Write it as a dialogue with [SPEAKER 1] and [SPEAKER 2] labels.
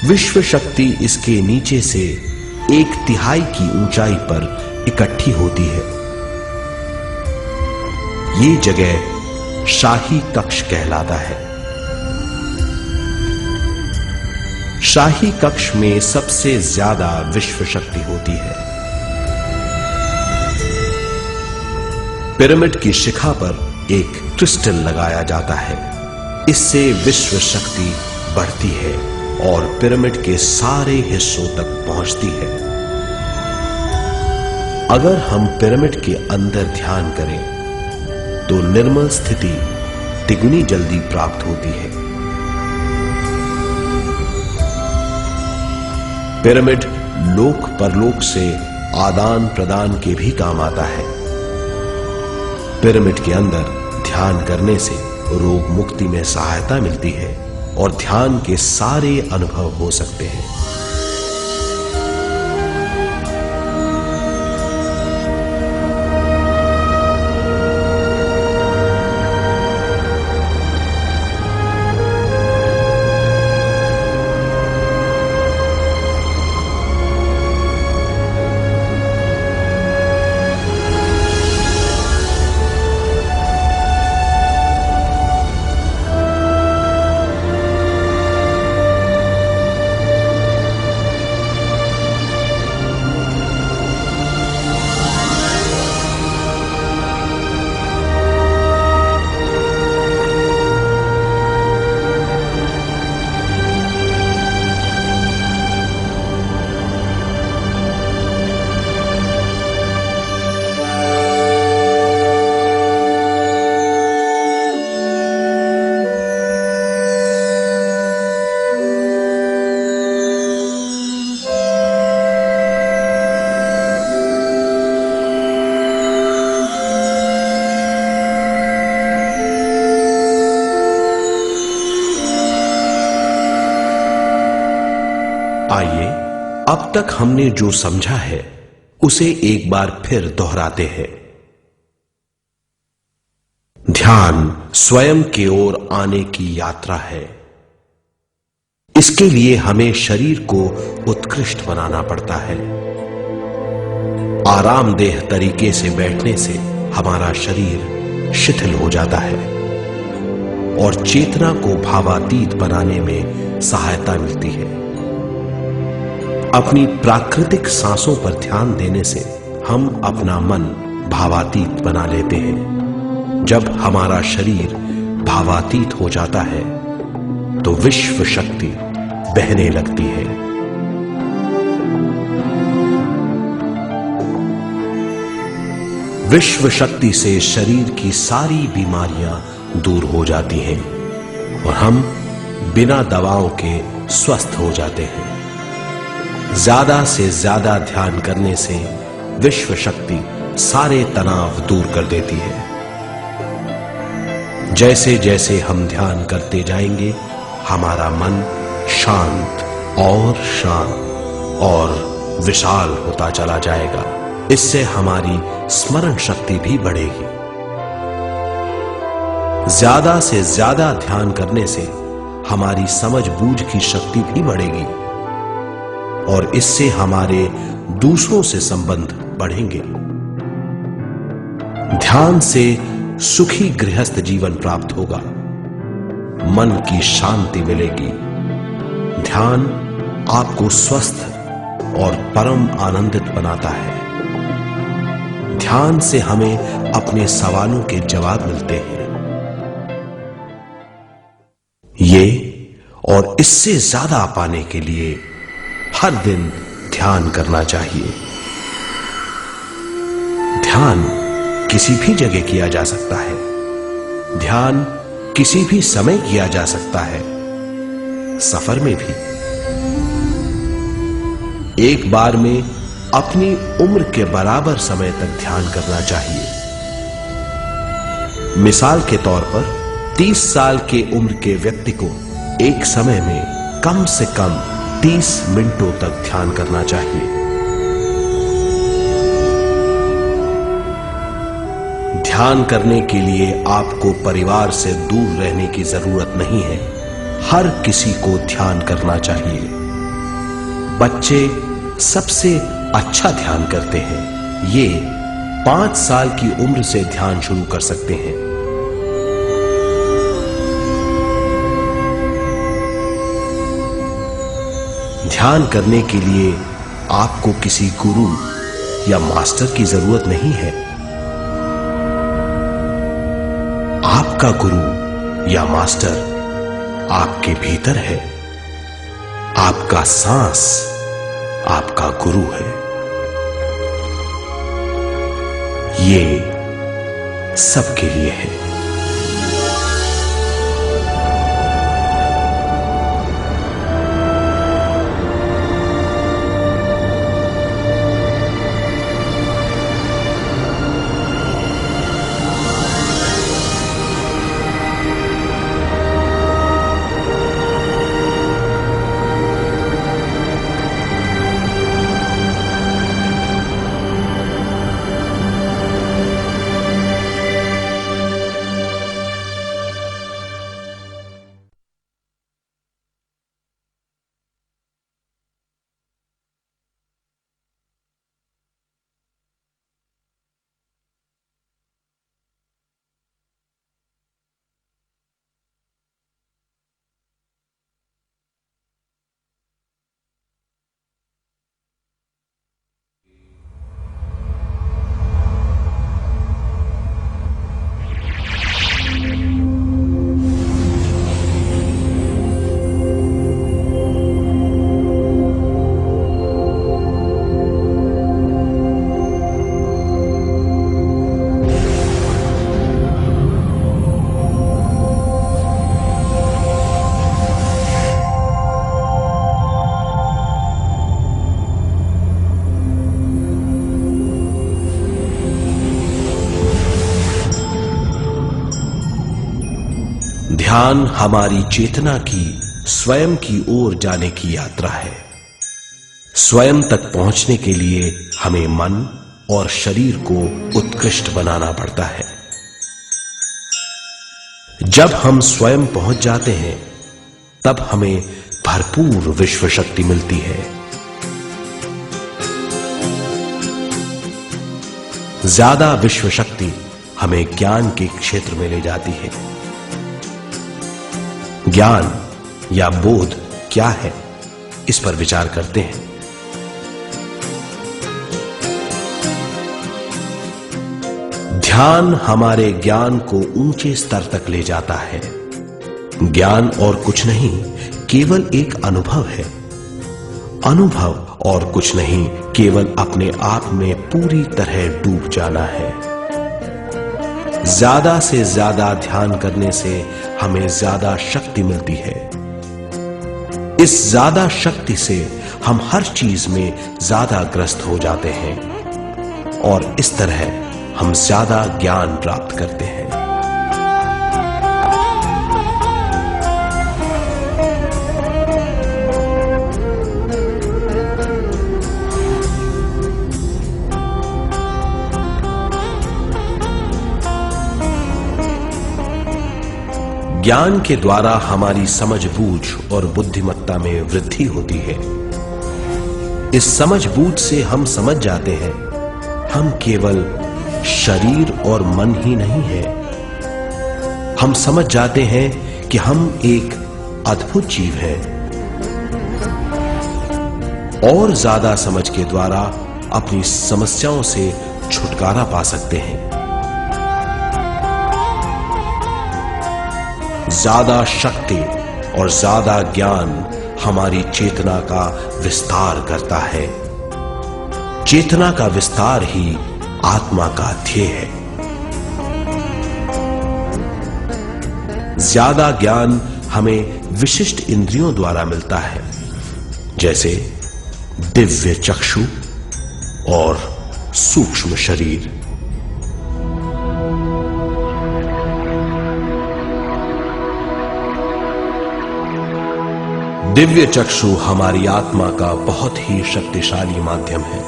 [SPEAKER 1] विश्व शक्ति इसके नीचे से 1/3 की ऊंचाई पर इकट्ठी होती है। ये जगह शाही कक्ष कहलाता है। शाही कक्ष में सबसे ज्यादा विश्व शक्ति होती है। पिरामिड की शिखा पर एक क्रिस्टल लगाया जाता है। इससे विश्व शक्ति बढ़ती है और पिरामिड के सारे हिस्सों तक पहुंचती है। अगर हम पिरामिड के अंदर ध्यान करें तो निर्मल स्थिति तिगुनी जल्दी प्राप्त होती है। पिरामिड लोक परलोक से आदान प्रदान के भी काम आता है। पिरामिड के अंदर ध्यान करने से रोग मुक्ति में सहायता मिलती है और ध्यान के सारे अनुभव हो सकते हैं। आइए अब तक हमने जो समझा है उसे एक बार फिर दोहराते हैं। ध्यान स्वयं की ओर आने की यात्रा है। इसके लिए हमें शरीर को उत्कृष्ट बनाना पड़ता है। आरामदेह तरीके से बैठने से हमारा शरीर शिथिल हो जाता है और चेतना को भावातीत बनाने में सहायता मिलती है। अपनी प्राकृतिक सांसों पर ध्यान देने से हम अपना मन भावातीत बना लेते हैं। जब हमारा शरीर भावातीत हो जाता है तो विश्व शक्ति बहने लगती है। विश्व शक्ति से शरीर की सारी बीमारियां दूर हो जाती हैं और हम बिना दवाओं के स्वस्थ हो जाते हैं। ज्यादा से ज्यादा ध्यान करने से विश्व शक्ति सारे तनाव दूर कर देती है। जैसे जैसे हम ध्यान करते जाएंगे हमारा मन शांत और विशाल होता चला जाएगा। इससे हमारी स्मरण शक्ति भी बढ़ेगी। ज्यादा से ज्यादा ध्यान करने से हमारी समझ बूझ की शक्ति भी बढ़ेगी और इससे हमारे दूसरों से संबंध बढ़ेंगे। ध्यान से सुखी गृहस्थ जीवन प्राप्त होगा। मन की शांति मिलेगी। ध्यान आपको स्वस्थ और परम आनंदित बनाता है। ध्यान से हमें अपने सवालों के जवाब मिलते हैं। ये और इससे ज्यादा पाने के लिए हर दिन ध्यान करना चाहिए। ध्यान किसी भी जगह किया जा सकता है। ध्यान किसी भी समय किया जा सकता है, सफर में भी। एक बार में अपनी उम्र के बराबर समय तक ध्यान करना चाहिए। मिसाल के तौर पर 30 साल के उम्र के व्यक्ति को एक समय में कम से कम 30 मिनटों तक ध्यान करना चाहिए। ध्यान करने के लिए आपको परिवार से दूर रहने की जरूरत नहीं है। हर किसी को ध्यान करना चाहिए। बच्चे सबसे अच्छा ध्यान करते हैं। ये 5 साल की उम्र से ध्यान शुरू कर सकते हैं। ध्यान करने के लिए आपको किसी गुरु या मास्टर की जरूरत नहीं है। आपका गुरु या मास्टर आपके भीतर है। आपका सांस आपका गुरु है। ये सबके लिए है। ध्यान हमारी चेतना की स्वयं की ओर जाने की यात्रा है। स्वयं तक पहुंचने के लिए हमें मन और शरीर को उत्कृष्ट बनाना पड़ता है। जब हम स्वयं पहुंच जाते हैं, तब हमें भरपूर विश्व शक्ति मिलती है। ज्यादा विश्व शक्ति हमें ज्ञान के क्षेत्र में ले जाती है। ज्ञान या बोध क्या है, इस पर विचार करते हैं। ध्यान हमारे ज्ञान को ऊंचे स्तर तक ले जाता है। ज्ञान और कुछ नहीं, केवल एक अनुभव है। अनुभव और कुछ नहीं, केवल अपने आप में पूरी तरह डूब जाना है। ज्यादा से ज्यादा ध्यान करने से हमें ज्यादा शक्ति मिलती है। इस ज्यादा शक्ति से हम हर चीज में ज्यादा ग्रस्त हो जाते हैं और इस तरह हम ज्यादा ज्ञान प्राप्त करते हैं। ज्ञान के द्वारा हमारी समझबूझ और बुद्धिमत्ता में वृद्धि होती है। इस समझबूझ से हम समझ जाते हैं, हम केवल शरीर और मन ही नहीं है। हम समझ जाते हैं कि हम एक अद्भुत जीव हैं। और ज्यादा समझ के द्वारा अपनी समस्याओं से छुटकारा पा सकते हैं। ज्यादा शक्ति और ज्यादा ज्ञान हमारी चेतना का विस्तार करता है। चेतना का विस्तार ही आत्मा का ध्येय है। ज्यादा ज्ञान हमें विशिष्ट इंद्रियों द्वारा मिलता है, जैसे दिव्य चक्षु और सूक्ष्म शरीर। दिव्य चक्षु हमारी आत्मा का बहुत ही शक्तिशाली माध्यम है।